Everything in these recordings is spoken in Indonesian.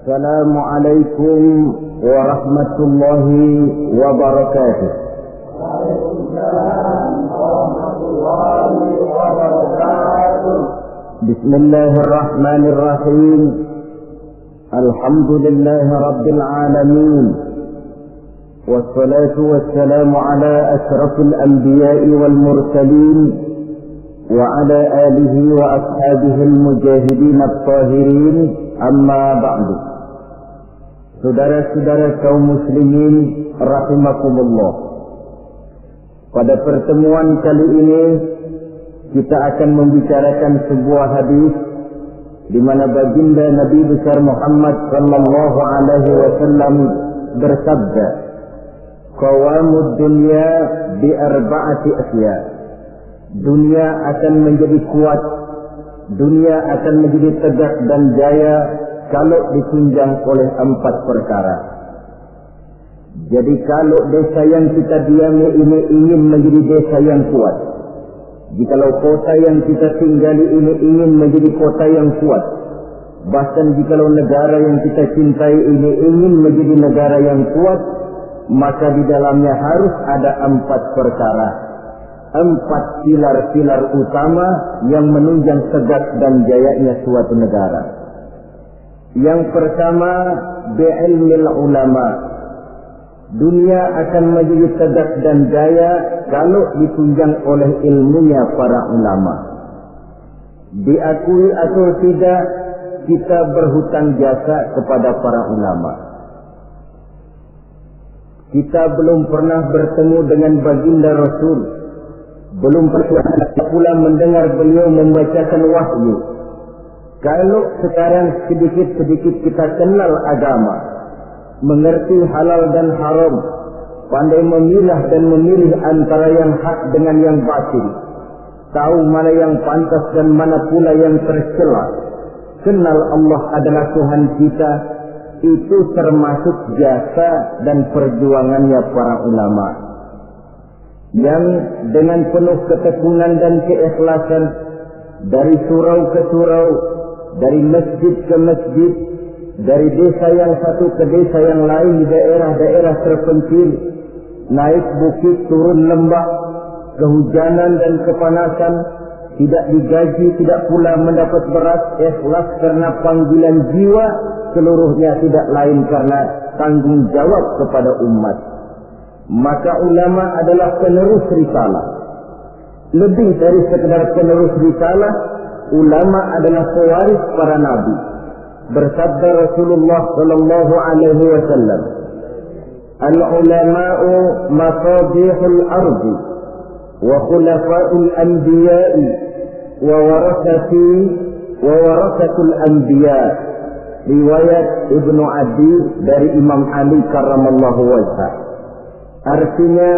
Assalamualaikum warahmatullahi wabarakatuh. Bismillahirrahmanirrahim. Alhamdulillahi rabbil alamin. Wassalatu wassalamu ala asyrafil anbiya'i wal mursalin wa ala alihi wa ashabihi al-mujahidin at-tahirin. Amma ba'du. Saudara-saudara kaum muslimin rahimakumullah. Pada pertemuan kali ini kita akan membicarakan sebuah hadis di mana baginda Nabi besar Muhammad sallallahu alaihi wasallam bersabda, "Qawamud dunya bi arba'ati asya." Dunia akan menjadi kuat, dunia akan menjadi tegak dan jaya kalau ditunjang oleh 4 perkara. Jadi kalau desa yang kita diami ini ingin menjadi desa yang kuat, jikalau kota yang kita tinggali ini ingin menjadi kota yang kuat, bahkan jikalau negara yang kita cintai ini ingin menjadi negara yang kuat, maka di dalamnya harus ada 4 perkara, 4 pilar-pilar utama yang menunjang tegak dan jayanya suatu negara. Yang pertama, bi'ilmil ulama. Dunia akan menjadi tegak dan jaya kalau ditunjang oleh ilmunya para ulama. Diakui atau tidak, kita berhutang jasa kepada para ulama. Kita belum pernah bertemu dengan baginda Rasul, belum pernah pula mendengar beliau membacakan wahyu. Kalau sekarang sedikit-sedikit kita kenal agama, mengerti halal dan haram, pandai memilah dan memilih antara yang hak dengan yang batil, tahu mana yang pantas dan mana pula yang tercela, kenal Allah adalah Tuhan kita, itu termasuk jasa dan perjuangannya para ulama yang dengan penuh ketekunan dan keikhlasan dari surau ke surau, dari masjid ke masjid, dari desa yang satu ke desa yang lain, di daerah-daerah terpencil, naik bukit turun lembah, kehujanan dan kepanasan, tidak digaji, tidak pula mendapat beras, ikhlas karena panggilan jiwa, seluruhnya tidak lain karena tanggung jawab kepada umat. Maka ulama adalah penerus risalah. Lebih dari sekedar penerus risalah, ulama adalah pewaris para nabi. Bersabda Rasulullah sallallahu alaihi wasallam, "Al-ulama'u mafadihul ardi wa khulafa'ul anbiya'i wa warasatul anbiya." Riwayat Ibnu Adi dari Imam Ali karramallahu wajhah. Artinya,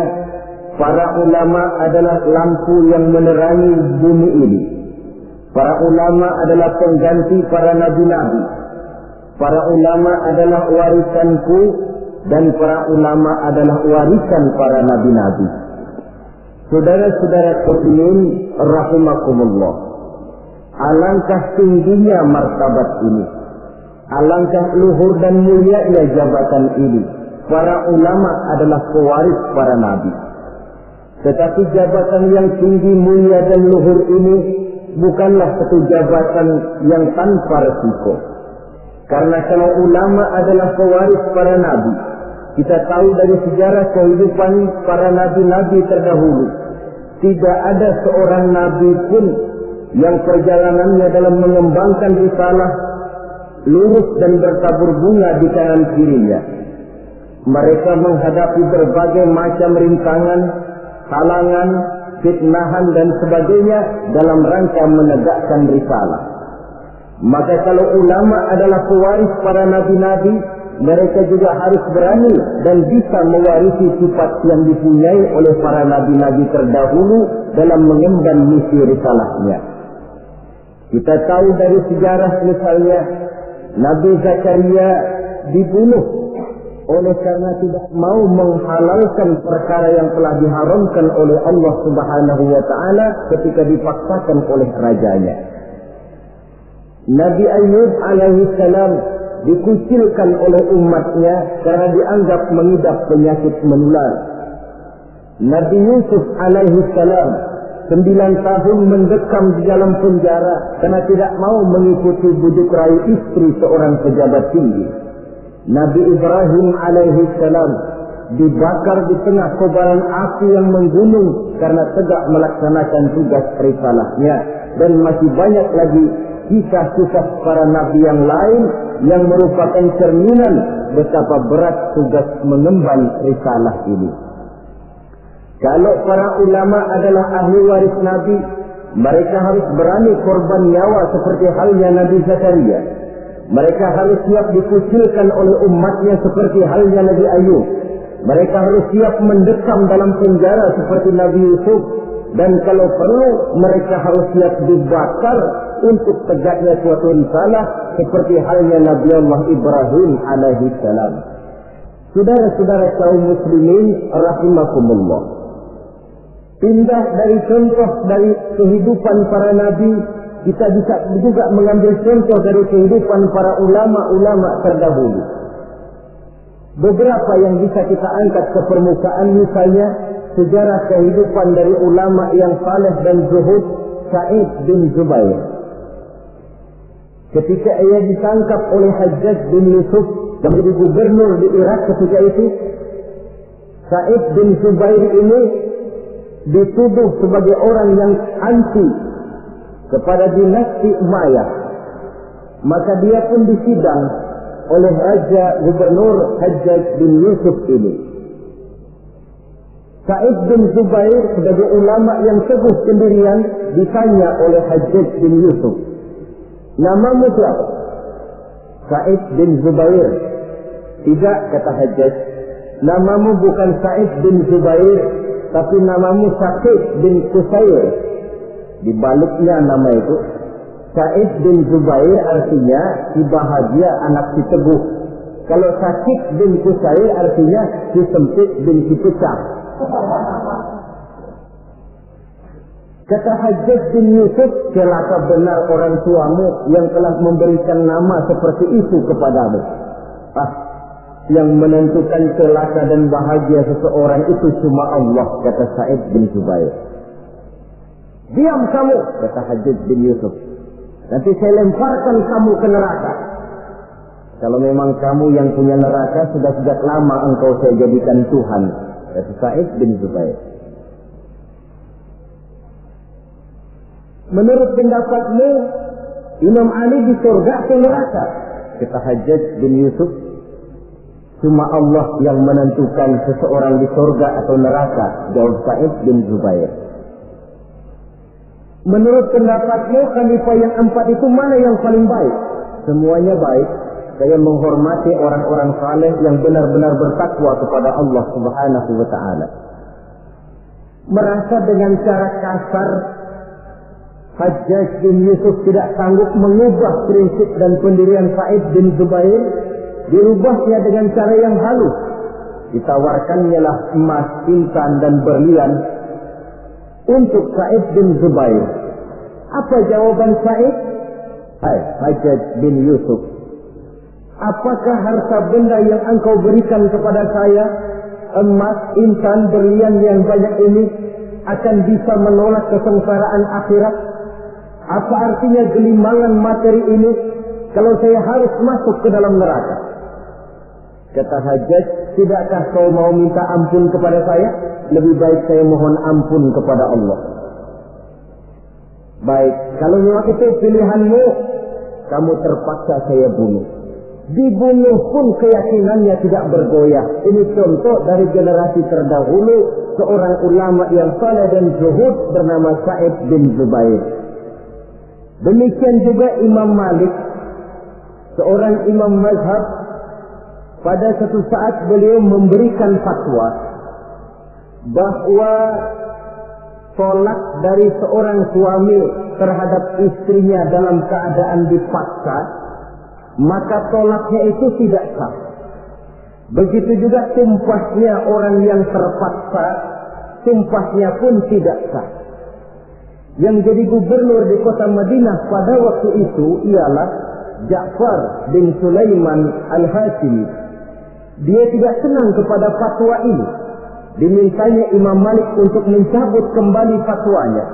para ulama adalah lampu yang menerangi bumi ini. Para ulama adalah pengganti para nabi-nabi. Para ulama adalah warisanku dan para ulama adalah warisan para nabi-nabi. Saudara-saudara sekalian rahimakumullah. Alangkah tingginya martabat ini. Alangkah luhur dan mulianya jabatan ini. Para ulama adalah pewaris para nabi. Tetapi jabatan yang tinggi, mulia dan luhur ini bukanlah satu jabatan yang tanpa resiko. Karena kalau ulama adalah pewaris para nabi, kita tahu dari sejarah kehidupan para nabi-nabi terdahulu, tidak ada seorang nabi pun yang perjalanannya dalam mengembangkan risalah lurus dan bertabur bunga di kanan kirinya. Mereka menghadapi berbagai macam rintangan, halangan, fitnahan dan sebagainya dalam rangka menegakkan risalah. Maka kalau ulama adalah pewaris para nabi-nabi, mereka juga harus berani dan bisa mewarisi sifat yang dipunyai oleh para nabi-nabi terdahulu dalam mengemban misi risalahnya. Kita tahu dari sejarah misalnya, Nabi Zakaria dibunuh oleh karena tidak mau menghalalkan perkara yang telah diharamkan oleh Allah Subhanahu wa taala ketika dipaksakan oleh rajanya. Nabi Ayub alaihi salam dikucilkan oleh umatnya karena dianggap mengidap penyakit menular. Nabi Yusuf alaihi salam 9 tahun mendekam di dalam penjara karena tidak mau mengikuti bujuk rayu istri seorang pejabat tinggi. Nabi Ibrahim alaihi salam dibakar di tengah kobaran api yang menggunung karena tegak melaksanakan tugas risalahnya. Dan masih banyak lagi kisah-kisah para nabi yang lain yang merupakan cerminan betapa berat tugas mengemban risalah ini. Kalau para ulama adalah ahli waris Nabi, mereka harus berani korban nyawa seperti halnya Nabi Zakaria. Mereka harus siap dikucilkan oleh umatnya seperti halnya Nabi Ayub. Mereka harus siap mendekam dalam penjara seperti Nabi Yusuf. Dan kalau perlu, mereka harus siap dibakar untuk tegaknya suatu risalah seperti halnya Nabi Allah Ibrahim alaihi salam. Saudara-saudara kaum muslimin rahimakumullah. Pindah dari contoh dari kehidupan para nabi, kita bisa juga mengambil contoh dari kehidupan para ulama-ulama terdahulu. Beberapa yang bisa kita angkat ke permukaan, misalnya sejarah kehidupan dari ulama yang saleh dan zuhud, Sa'id bin Zubair. Ketika ia ditangkap oleh Hajjaj bin Yusuf yang menjadi gubernur di Irak ketika itu, Sa'id bin Zubair ini dituduh sebagai orang yang anti kepada dinasti Umayyah. Maka dia pun disidang oleh Raja Gubernur Hajjaj bin Yusuf ini. Sa'id bin Zubair sebagai ulama yang teguh sendirian ditanya oleh Hajjaj bin Yusuf, "Namamu siapa?" "Sa'id bin Zubair." "Tidak," kata Hajjaj, "namamu bukan Sa'id bin Zubair, tapi namamu Sa'id bin Qusair." Dibaliknya nama itu, Sa'id bin Zubair artinya si bahagia, anak si teguh. Kalau Sa'id bin Qusair artinya si sempit bin si pecah. Kata Hajjaj bin Yusuf, "Celaka benar orang tuamu yang telah memberikan nama seperti itu kepadamu." Yang menentukan celaka dan bahagia seseorang itu cuma Allah, kata Sa'id bin Zubair. "Diam kamu," kata Hajjaj bin Yusuf. "Nanti saya lemparkan kamu ke neraka. Kalau memang kamu yang punya neraka, sudah sejak lama engkau saya jadikan Tuhan," kata Sa'id bin Zubair. "Menurut pendapatmu, Imam Ali di surga atau neraka?" kata Hajjaj bin Yusuf. "Cuma Allah yang menentukan seseorang di surga atau neraka," jawab Sa'id bin Zubair. "Menurut pendapatmu, khalifah yang 4 itu mana yang paling baik?" "Semuanya baik. Saya menghormati orang-orang saleh yang benar-benar bertakwa kepada Allah Subhanahu wa ta'ala." Merasa dengan cara kasar, Hajjaj bin Yusuf tidak sanggup mengubah prinsip dan pendirian Sa'id bin Zubair. Dirubahnya dengan cara yang halus. Ditawarkannya lah emas, intan dan berlian untuk Sa'id bin Zubair. Apa jawaban Sa'id? "Hai Hajjaj bin Yusuf, apakah harta benda yang engkau berikan kepada saya, emas, intan, berlian yang banyak ini, akan bisa menolak kesengsaraan akhirat? Apa artinya gelimangan materi ini kalau saya harus masuk ke dalam neraka?" Kata Hajjaj, "Tidakkah kau mau minta ampun kepada saya? Lebih baik saya mohon ampun kepada Allah." "Baik, kalau memang itu pilihanmu, kamu terpaksa saya bunuh." Dibunuh pun keyakinannya tidak bergoyah. Ini contoh dari generasi terdahulu, seorang ulama yang saleh dan zuhud bernama Sa'id bin Zubair. Demikian juga Imam Malik, seorang imam mazhab. Pada satu saat beliau memberikan fatwa bahwa tolak dari seorang suami terhadap istrinya dalam keadaan dipaksa, maka tolaknya itu tidak sah. Begitu juga sumpahnya orang yang terpaksa, sumpahnya pun tidak sah. Yang jadi gubernur di kota Madinah pada waktu itu ialah Ja'far bin Sulaiman Al-Hashimi. Dia tidak senang kepada fatwa ini. Dimintanya Imam Malik untuk mencabut kembali fatwanya.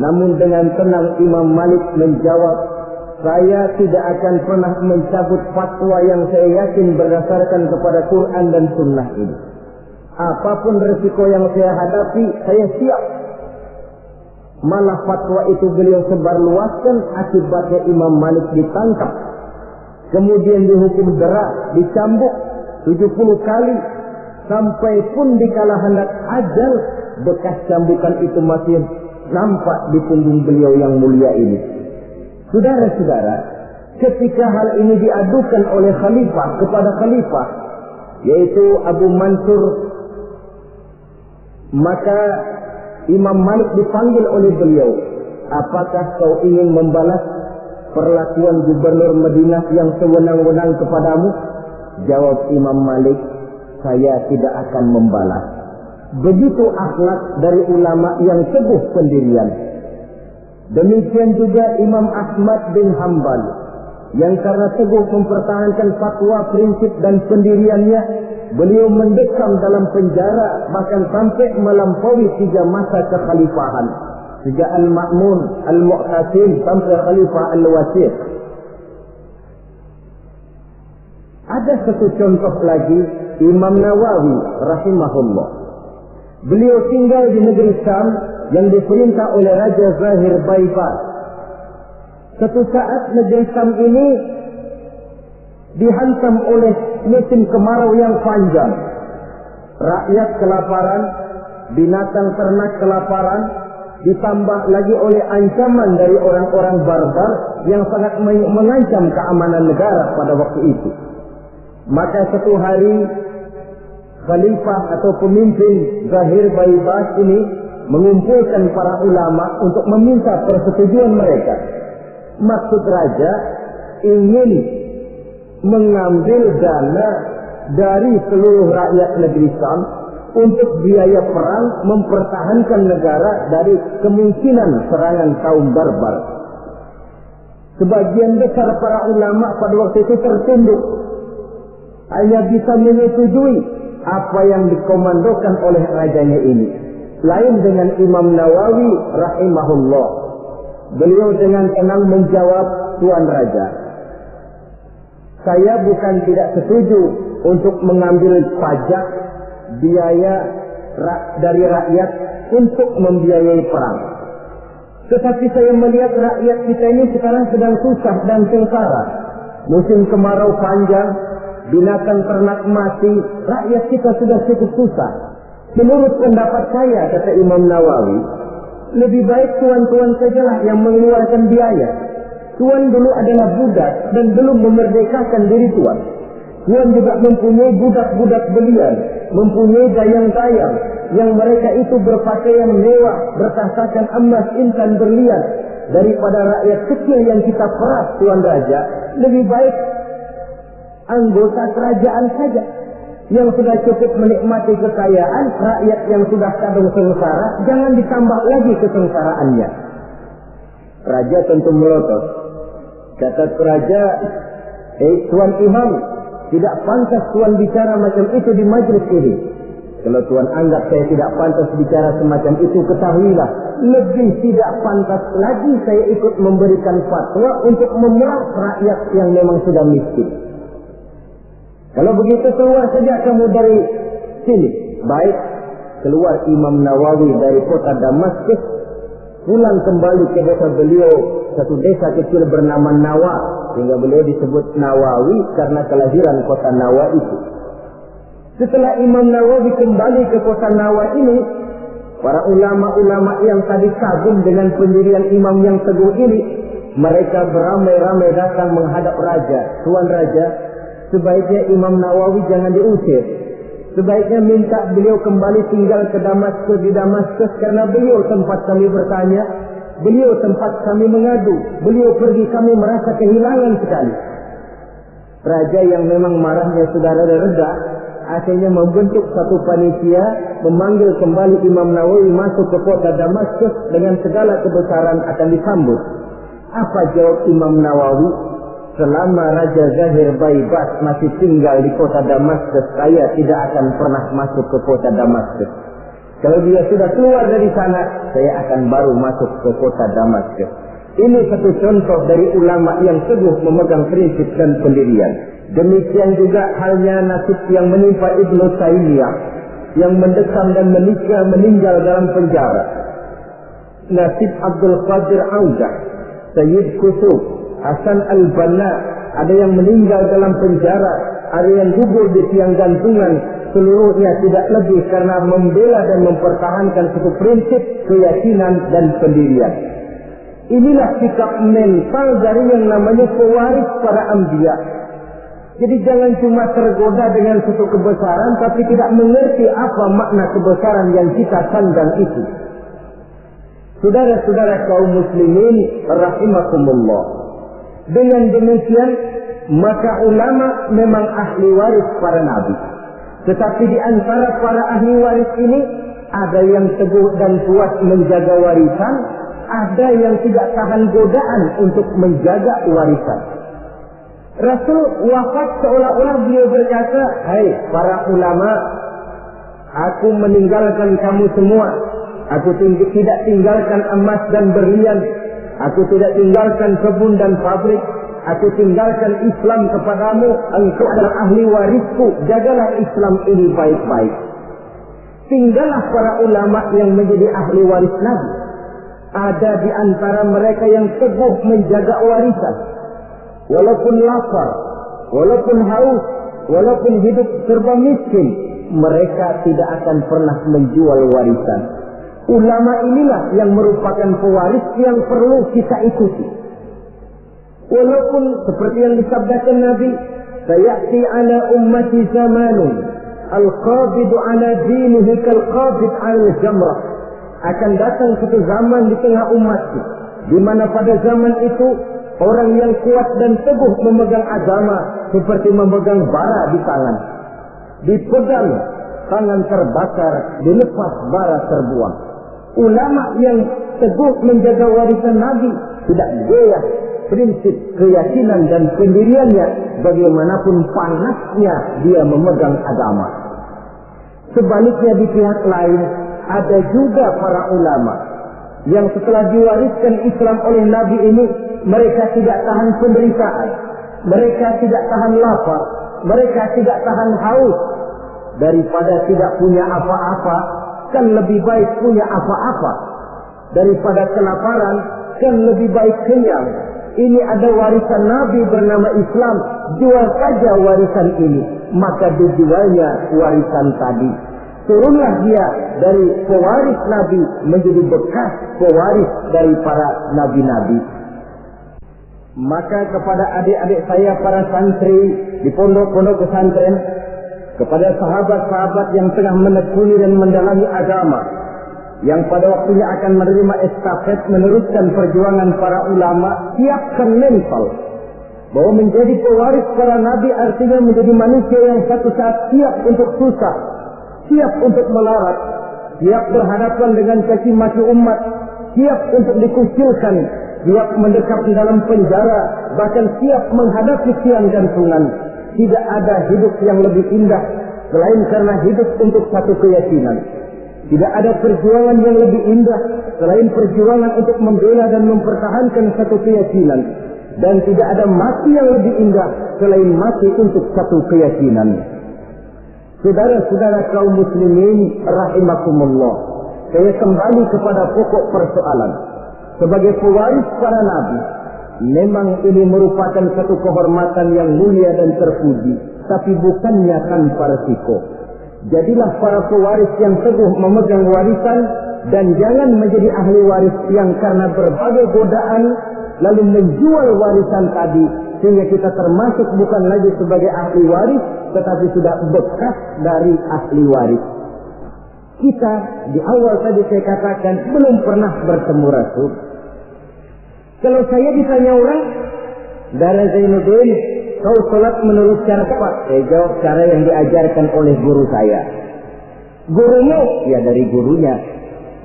Namun dengan tenang Imam Malik menjawab, saya tidak akan pernah mencabut fatwa yang saya yakin berdasarkan kepada Quran dan Sunnah ini. Apapun resiko yang saya hadapi, saya siap. Malah fatwa itu beliau sebarluaskan, akibatnya Imam Malik ditangkap. Kemudian dihukum berat, dicambuk 70 kali. Sampai pun dikala hendak ajal, bekas cambukan itu masih nampak di punggung beliau yang mulia ini. Saudara-saudara, ketika hal ini diadukan oleh khalifah kepada khalifah, yaitu Abu Mansur, maka Imam Malik dipanggil oleh beliau. Apakah kau ingin membalas perlakuan gubernur Madinah yang sewenang-wenang kepadamu? Jawab Imam Malik, saya tidak akan membalas. Begitu akhlak dari ulama yang teguh pendirian. Demikian juga Imam Ahmad bin Hanbal, yang karena teguh mempertahankan fatwa, prinsip dan pendiriannya, beliau mendekam dalam penjara bahkan sampai melampaui 3 masa kekhalifahan, sejak Al-Ma'mun, Al-Mu'tasim sampai Khalifah Al-Wasiq. Ada satu contoh lagi, Imam Nawawi rahimahullah. Beliau tinggal di negeri Syam yang diperintah oleh Raja Zahir Baibas. Satu saat negeri Syam ini dihantam oleh musim kemarau yang panjang. Rakyat kelaparan, binatang ternak kelaparan, ditambah lagi oleh ancaman dari orang-orang barbar yang sangat mengancam keamanan negara pada waktu itu. Maka satu hari khalifah atau pemimpin Zahir Baibas ini mengumpulkan para ulama untuk meminta persetujuan mereka. Maksud raja ingin mengambil dana dari seluruh rakyat negeri Syam untuk biaya perang mempertahankan negara dari kemungkinan serangan kaum barbar. Sebagian besar para ulama pada waktu itu tertunduk, hanya bisa menyetujui apa yang dikomandokan oleh rajanya ini. Lain dengan Imam Nawawi rahimahullah. Beliau dengan tenang menjawab, Tuan Raja, saya bukan tidak setuju untuk mengambil pajak biaya dari rakyat untuk membiayai perang. Tetapi saya melihat rakyat kita ini sekarang sedang susah dan sengsara. Musim kemarau panjang, binatang ternak mati, rakyat kita sudah cukup susah. Menurut pendapat saya, kata Imam Nawawi, lebih baik tuan-tuan sajalah yang mengeluarkan biaya. Tuan dulu adalah budak dan belum memerdekakan diri tuan. Tuan juga mempunyai budak-budak belian, mempunyai dayang-dayang yang mereka itu berpakaian mewah, bertasakan emas, intan, berlian. Daripada rakyat kecil yang kita peras, Tuan Raja, lebih baik anggota kerajaan saja yang sudah cukup menikmati kekayaan. Rakyat yang sudah kadung sengsara, jangan ditambah lagi kesengsaraannya. Raja tentu melotot. Kata raja, Tuan Imam, tidak pantas Tuan bicara macam itu di majlis ini. Kalau Tuan anggap saya tidak pantas bicara semacam itu, ketahuilah, lebih tidak pantas lagi saya ikut memberikan fatwa untuk memeras rakyat yang memang sudah miskin. Kalau begitu keluar saja kamu dari sini. Baik, keluar Imam Nawawi dari kota Damaskus, pulang kembali ke desa beliau, satu desa kecil bernama Nawa, sehingga beliau disebut Nawawi karena kelahiran kota Nawa itu. Setelah Imam Nawawi kembali ke kota Nawa ini, para ulama-ulama yang tadi kagum dengan pendirian imam yang teguh ini, mereka beramai-ramai datang menghadap raja. Tuan Raja, sebaiknya Imam Nawawi jangan diusir. Sebaiknya minta beliau kembali tinggal ke Damaskus, di Damaskus, karena beliau tempat kami bertanya, beliau tempat kami mengadu, beliau pergi kami merasa kehilangan sekali. Raja yang memang marahnya sudah reda-reda, akhirnya membentuk satu panitia, memanggil kembali Imam Nawawi masuk ke kota Damaskus dengan segala kebesaran akan disambut. Apa jawab Imam Nawawi? selama Raja Zahir Baibas masih tinggal di kota Damaskus, saya tidak akan pernah masuk ke kota Damaskus. Kalau dia sudah keluar dari sana, saya akan baru masuk ke kota Damaskus. Ini satu contoh dari ulama yang teguh memegang prinsip dan pendirian. Demikian juga halnya nasib yang menimpa Ibnu Taimiyah yang mendekam dan meninggal dalam penjara. Nasib Abdul Qadir Audah, Sayyid Qutb, Hasan al-Banna, ada yang meninggal dalam penjara, ada yang gugur di tiang gantungan. Seluruhnya tidak lebih karena membela dan mempertahankan suatu prinsip, keyakinan dan pendirian. Inilah sikap mental dari yang namanya pewaris para anbiya. Jadi jangan cuma tergoda dengan suatu kebesaran tapi tidak mengerti apa makna kebesaran yang kita sandang itu. Saudara-saudara kaum muslimin rahimakumullah. Dengan demikian maka ulama memang ahli waris para nabi. Tetapi di antara para ahli waris ini ada yang teguh dan kuat menjaga warisan, ada yang tidak tahan godaan untuk menjaga warisan. Rasul wafat seolah-olah beliau berkata, "Hai para ulama, aku meninggalkan kamu semua. Aku tidak tinggalkan emas dan berlian. Aku tidak tinggalkan kebun dan pabrik. Aku tinggalkan Islam kepadamu. Engkau adalah ahli warisku. Jagalah Islam ini baik-baik." Tinggallah para ulama yang menjadi ahli waris Nabi. Ada di antara mereka yang teguh menjaga warisan. Walaupun lapar, walaupun haus, walaupun hidup serba miskin, mereka tidak akan pernah menjual warisan. Ulama inilah yang merupakan pewaris yang perlu kita ikuti. Walaupun seperti yang disabdakan Nabi, sayati ala ummati zamanun al-qabidu ala dinihi kal-qabid ala jamrah. Akan datang satu zaman di tengah umatku, di mana pada zaman itu orang yang kuat dan teguh memegang agama seperti memegang bara di tangan. Dipegang, tangan terbakar, dilepas bara terbuang. Ulama yang teguh menjaga warisan Nabi tidak goyah prinsip keyakinan dan pendiriannya bagaimanapun panasnya dia memegang agama. Sebaliknya di pihak lain ada juga para ulama yang setelah diwariskan Islam oleh Nabi ini, mereka tidak tahan penderitaan, mereka tidak tahan lapar, mereka tidak tahan haus. Daripada tidak punya apa-apa, kan lebih baik punya apa-apa. Daripada kelaparan, kan lebih baik kenyang. Ini ada warisan Nabi bernama Islam, jual saja warisan ini. Maka dijualnya warisan tadi. Turunlah dia dari pewaris Nabi menjadi bekas pewaris dari para nabi-nabi. Maka kepada adik-adik saya para santri di pondok-pondok pesantren, kepada sahabat-sahabat yang tengah menekuni dan mendalami agama, yang pada waktunya akan menerima estafet meneruskan perjuangan para ulama, siapkan mental bahwa menjadi pewaris para nabi artinya menjadi manusia yang satu saat siap untuk susah, siap untuk melarat, siap berhadapan dengan caci maki umat, siap untuk dikucilkan, siap mendekap di dalam penjara, bahkan siap menghadapi tiang gantungan. Tidak ada hidup yang lebih indah selain karena hidup untuk satu keyakinan. Tidak ada perjuangan yang lebih indah selain perjuangan untuk membela dan mempertahankan satu keyakinan. Dan tidak ada mati yang lebih indah selain mati untuk satu keyakinan. Saudara-saudara kaum muslimin rahimakumullah, saya kembali kepada pokok persoalan. Sebagai pewaris para nabi, memang ini merupakan satu kehormatan yang mulia dan terpuji, tapi bukannya tanpa resiko. Jadilah para pewaris yang teguh memegang warisan, dan jangan menjadi ahli waris yang karena berbagai godaan lalu menjual warisan tadi, sehingga kita termasuk bukan lagi sebagai ahli waris, tetapi sudah bekas dari ahli waris. Kita di awal tadi saya katakan belum pernah bertemu Rasul. Kalau saya ditanya orang, Dara Zainuddin, kau sholat menurut cara apa? Saya jawab cara yang diajarkan oleh guru saya. Gurumu? Ya dari gurunya.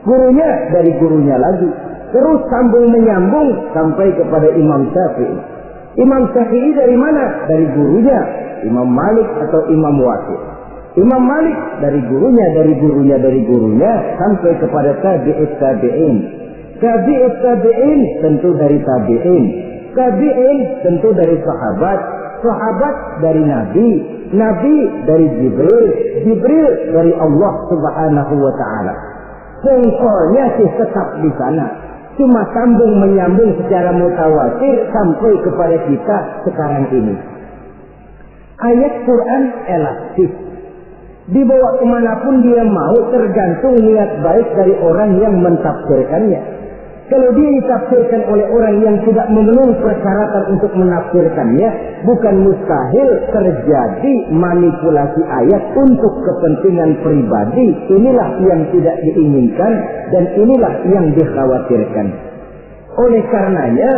Gurunya dari gurunya lagi. Terus sambung menyambung sampai kepada Imam Syafi'i. Imam Syafi'i dari mana? Dari gurunya, Imam Malik atau Imam Waqi'. Imam Malik dari gurunya sampai kepada tabi'ut tabi'in. Tabi'ut tabi'in tentu dari tabi'in. Tabi'in tentu dari sahabat. Sahabat dari Nabi. Nabi dari Jibril. Jibril dari Allah Subhanahu wa ta'ala. Pokoknya sih tetap di sana. Cuma sambung menyambung secara mutawatir sampai kepada kita sekarang ini. Ayat Quran elastis. Dibawa kemanapun dia mau, tergantung niat baik dari orang yang mentafsirkannya. Kalau dia ditafsirkan oleh orang yang tidak memenuhi persyaratan untuk menafsirkannya, bukan mustahil terjadi manipulasi ayat untuk kepentingan pribadi. Inilah yang tidak diinginkan dan inilah yang dikhawatirkan. Oleh karenanya,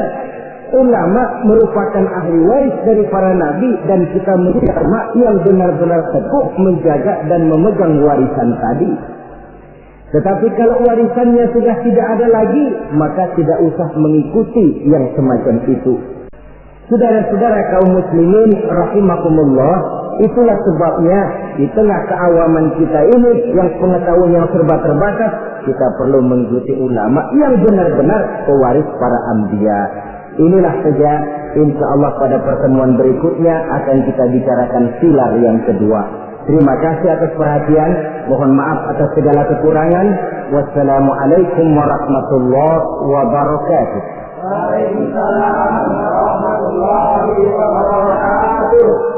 ulama merupakan ahli waris dari para nabi dan kita menjadi ulama yang benar-benar teguh menjaga dan memegang warisan tadi. Tetapi kalau warisannya sudah tidak ada lagi, maka tidak usah mengikuti yang semacam itu. Saudara-saudara kaum muslimin rahimakumullah, itulah sebabnya di tengah keawaman kita ini yang pengetahuan yang serba terbatas, kita perlu mengikuti ulama yang benar-benar pewaris para anbiya. Inilah saja, insya Allah pada pertemuan berikutnya akan kita bicarakan pilar yang kedua. Terima kasih atas perhatian. Mohon maaf atas segala kekurangan. Wassalamualaikum warahmatullahi wabarakatuh. Waalaikumsalam warahmatullahi wabarakatuh.